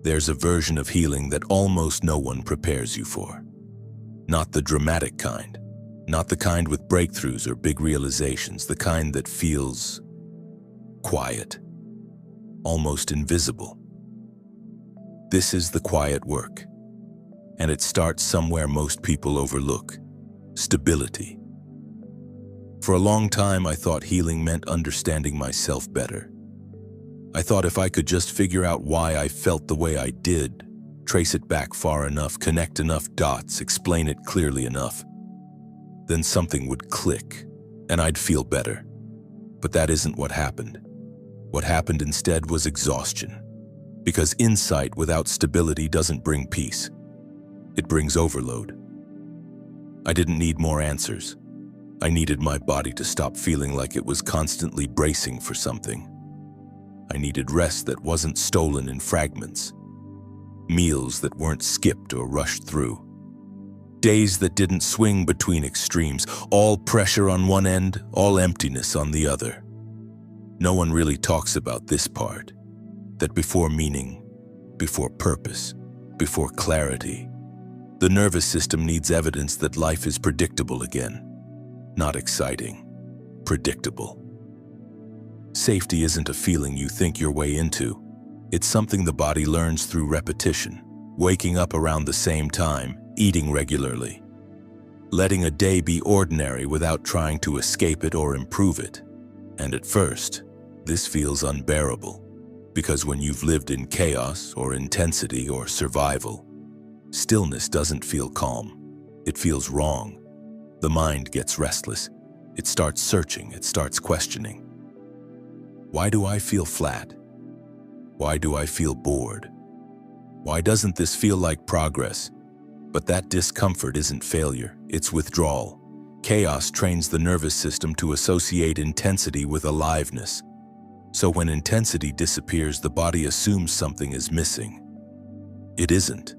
There's a version of healing that almost no one prepares you for. Not the dramatic kind, not the kind with breakthroughs or big realizations, the kind that feels quiet, almost invisible. This is the quiet work, and it starts somewhere most people overlook: stability. For a long time, I thought healing meant understanding myself better. I thought if I could just figure out why I felt the way I did, trace it back far enough, connect enough dots, explain it clearly enough, then something would click and I'd feel better. But that isn't what happened. What happened instead was exhaustion. Because insight without stability doesn't bring peace. It brings overload. I didn't need more answers. I needed my body to stop feeling like it was constantly bracing for something. I needed rest that wasn't stolen in fragments. Meals that weren't skipped or rushed through. Days that didn't swing between extremes, all pressure on one end, all emptiness on the other. No one really talks about this part, that before meaning, before purpose, before clarity, the nervous system needs evidence that life is predictable again. Not exciting, predictable. Safety isn't a feeling you think your way into. It's something the body learns through repetition, waking up around the same time, eating regularly, letting a day be ordinary without trying to escape it or improve it. And at first, this feels unbearable, because when you've lived in chaos or intensity or survival, stillness doesn't feel calm. It feels wrong. The mind gets restless. It starts searching. It starts questioning. Why do I feel flat? Why do I feel bored? Why doesn't this feel like progress? But that discomfort isn't failure, it's withdrawal. Chaos trains the nervous system to associate intensity with aliveness. So when intensity disappears, the body assumes something is missing. It isn't.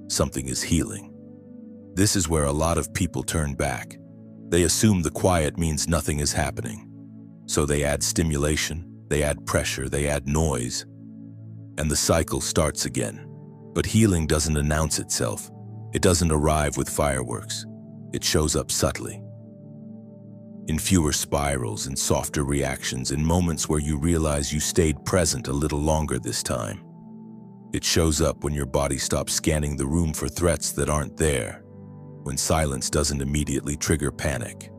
Something is healing. This is where a lot of people turn back. They assume the quiet means nothing is happening. So they add stimulation, they add pressure, they add noise, and the cycle starts again. But healing doesn't announce itself. It doesn't arrive with fireworks. It shows up subtly. In fewer spirals, in softer reactions, in moments where you realize you stayed present a little longer this time. It shows up when your body stops scanning the room for threats that aren't there, when silence doesn't immediately trigger panic,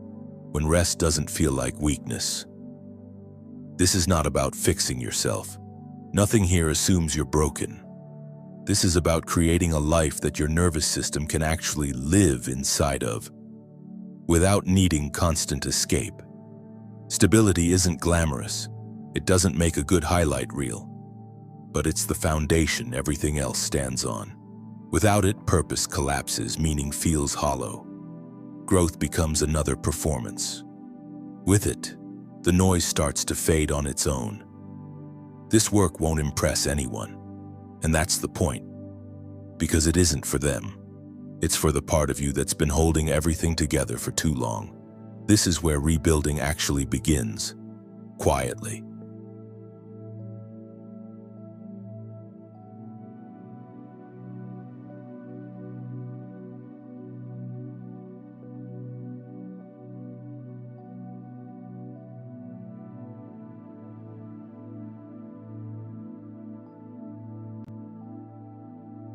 when rest doesn't feel like weakness. This is not about fixing yourself. Nothing here assumes you're broken. This is about creating a life that your nervous system can actually live inside of, without needing constant escape. Stability isn't glamorous. It doesn't make a good highlight reel. But it's the foundation everything else stands on. Without it, purpose collapses, meaning feels hollow. Growth becomes another performance. With it, the noise starts to fade on its own. This work won't impress anyone, and that's the point. Because it isn't for them. It's for the part of you that's been holding everything together for too long. This is where rebuilding actually begins, quietly.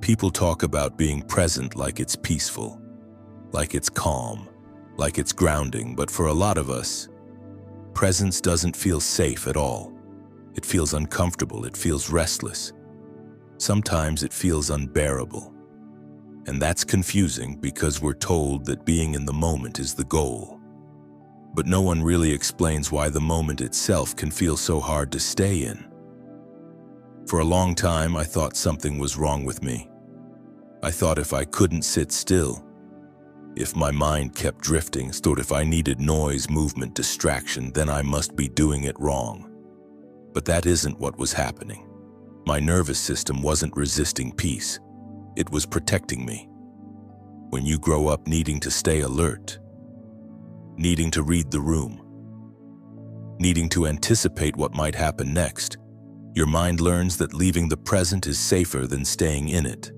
People talk about being present like it's peaceful, like it's calm, like it's grounding, but for a lot of us, presence doesn't feel safe at all. It feels uncomfortable, it feels restless. Sometimes it feels unbearable. And that's confusing because we're told that being in the moment is the goal. But no one really explains why the moment itself can feel so hard to stay in. For a long time, I thought something was wrong with me. I thought if I couldn't sit still, if my mind kept drifting, thought if I needed noise, movement, distraction, then I must be doing it wrong. But that isn't what was happening. My nervous system wasn't resisting peace. It was protecting me. When you grow up needing to stay alert, needing to read the room, needing to anticipate what might happen next, Your mind learns that leaving the present is safer than staying in it.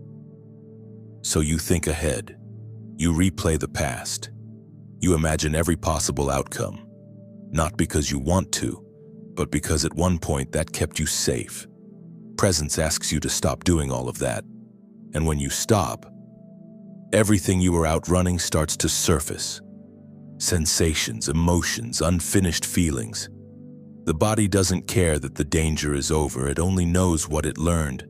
So you think ahead. You replay the past. You imagine every possible outcome, not because you want to, but because at one point that kept you safe. Presence asks you to stop doing all of that. And when you stop, everything you were outrunning starts to surface. Sensations, emotions, unfinished feelings. The body doesn't care that the danger is over, it only knows what it learned.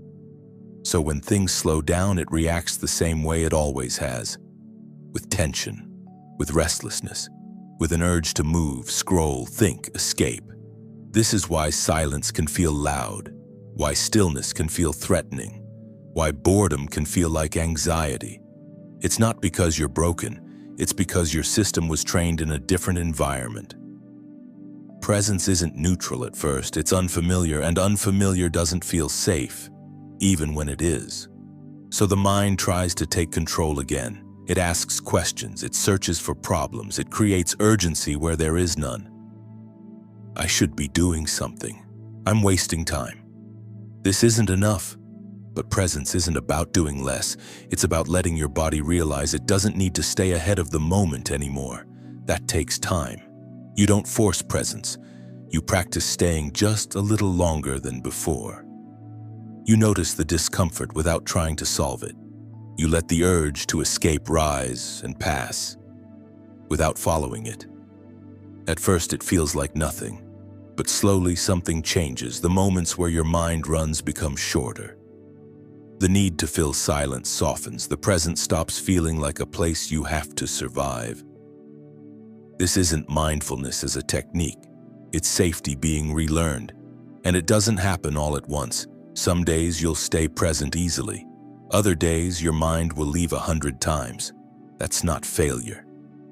So when things slow down, it reacts the same way it always has. With tension, with restlessness, with an urge to move, scroll, think, escape. This is why silence can feel loud, why stillness can feel threatening, why boredom can feel like anxiety. It's not because you're broken, it's because your system was trained in a different environment. Presence isn't neutral at first, it's unfamiliar, and unfamiliar doesn't feel safe, even when it is. So the mind tries to take control again. It asks questions, it searches for problems, it creates urgency where there is none. I should be doing something. I'm wasting time. This isn't enough. But presence isn't about doing less. It's about letting your body realize it doesn't need to stay ahead of the moment anymore. That takes time. You don't force presence. You practice staying just a little longer than before. You notice the discomfort without trying to solve it. You let the urge to escape rise and pass without following it. At first it feels like nothing, but slowly something changes. The moments where your mind runs become shorter. The need to fill silence softens. The present stops feeling like a place you have to survive. This isn't mindfulness as a technique. It's safety being relearned. And it doesn't happen all at once. Some days you'll stay present easily. Other days your mind will leave 100 times. That's not failure.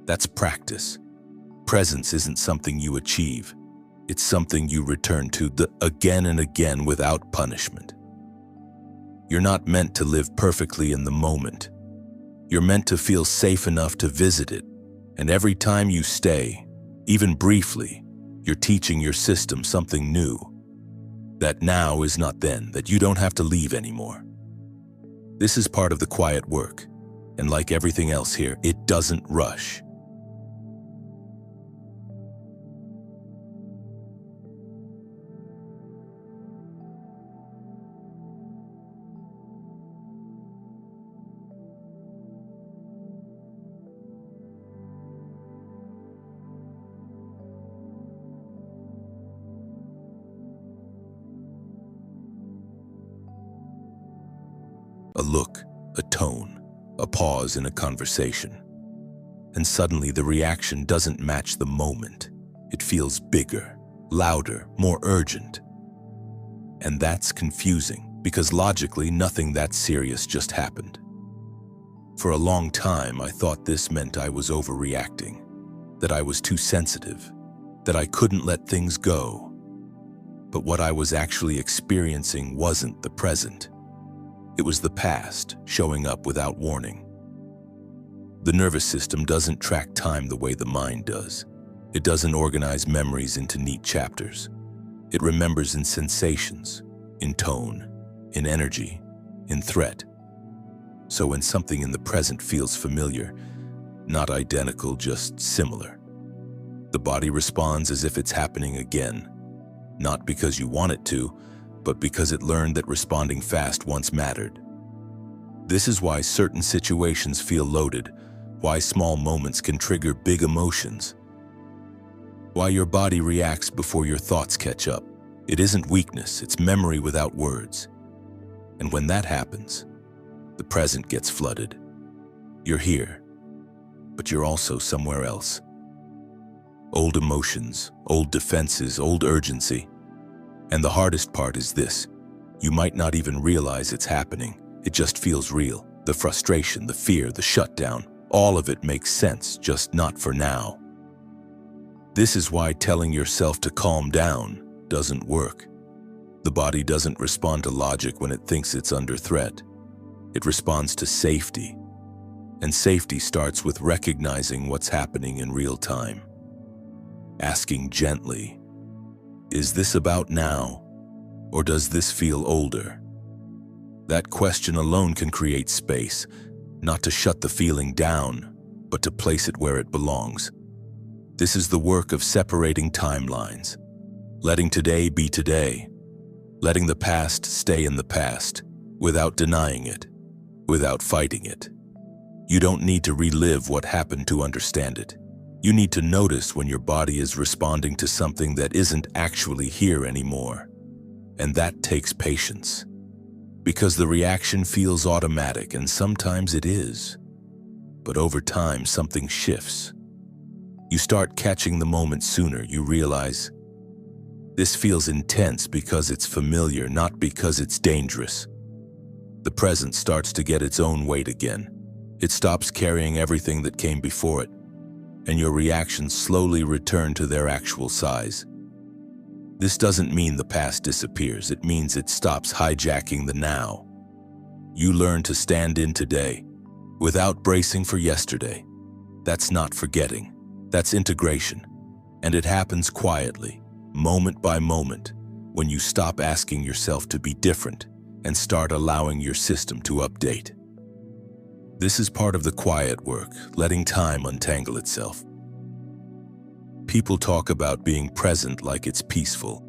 That's practice. Presence isn't something you achieve. It's something you return to again and again without punishment. You're not meant to live perfectly in the moment. You're meant to feel safe enough to visit it. And every time you stay, even briefly, you're teaching your system something new. That now is not then, that you don't have to leave anymore. This is part of the quiet work. And like everything else here, it doesn't rush. A look, a tone, a pause in a conversation. And suddenly the reaction doesn't match the moment. It feels bigger, louder, more urgent. And that's confusing, because logically nothing that serious just happened. For a long time I thought this meant I was overreacting, that I was too sensitive, that I couldn't let things go. But what I was actually experiencing wasn't the present. It was the past showing up without warning. The nervous system doesn't track time the way the mind does. It doesn't organize memories into neat chapters. It remembers in sensations, in tone, in energy, in threat. So when something in the present feels familiar, not identical, just similar, the body responds as if it's happening again, not because you want it to, but because it learned that responding fast once mattered. This is why certain situations feel loaded, why small moments can trigger big emotions, why your body reacts before your thoughts catch up. It isn't weakness, it's memory without words. And when that happens, the present gets flooded. You're here, but you're also somewhere else. Old emotions, old defenses, old urgency. And the hardest part is this: you might not even realize it's happening. It just feels real. The frustration, the fear, the shutdown, all of it makes sense, just not for now. This is why telling yourself to calm down doesn't work. The body doesn't respond to logic when it thinks it's under threat. It responds to safety. And safety starts with recognizing what's happening in real time. Asking gently, is this about now? Or does this feel older? That question alone can create space, not to shut the feeling down, but to place it where it belongs. This is the work of separating timelines, letting today be today, letting the past stay in the past, without denying it, without fighting it. You don't need to relive what happened to understand it. You need to notice when your body is responding to something that isn't actually here anymore. And that takes patience. Because the reaction feels automatic, and sometimes it is. But over time, something shifts. You start catching the moment sooner. You realize, this feels intense because it's familiar, not because it's dangerous. The present starts to get its own weight again. It stops carrying everything that came before it, and your reactions slowly return to their actual size. This doesn't mean the past disappears. It means it stops hijacking the now. You learn to stand in today without bracing for yesterday. That's not forgetting. That's integration. And it happens quietly, moment by moment, when you stop asking yourself to be different and start allowing your system to update. This is part of the quiet work, letting time untangle itself. People talk about being present like it's peaceful,